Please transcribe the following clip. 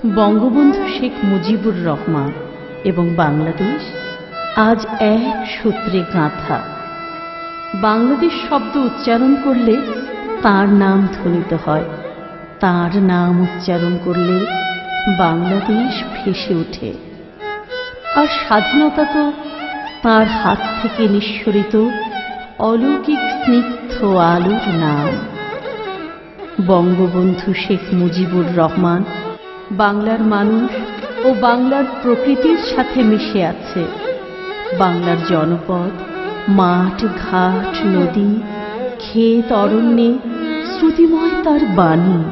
বঙ্গবন্ধু শেখ মুজিবুর রহমান এবং বাংলাদেশ আজ এক সূত্রে গাঁথা। বাংলাদেশ শব্দ উচ্চারণ করলে তাঁর নাম ধ্বনিত হয়, তাঁর নাম উচ্চারণ করলে বাংলাদেশ ভেসে ওঠে। আর স্বাধীনতা তো তাঁর হাত থেকে নিঃসরিত অলৌকিক স্নিগ্ধ আলোর নাম। বঙ্গবন্ধু শেখ মুজিবুর রহমান বাংলার মানুষ ও বাংলার প্রকৃতির সাথে মিশে আছে। বাংলার জনপদ, মাঠ, ঘাট, নদী, ক্ষেত, অরণ্যে শ্রুতিময় তার বাণী।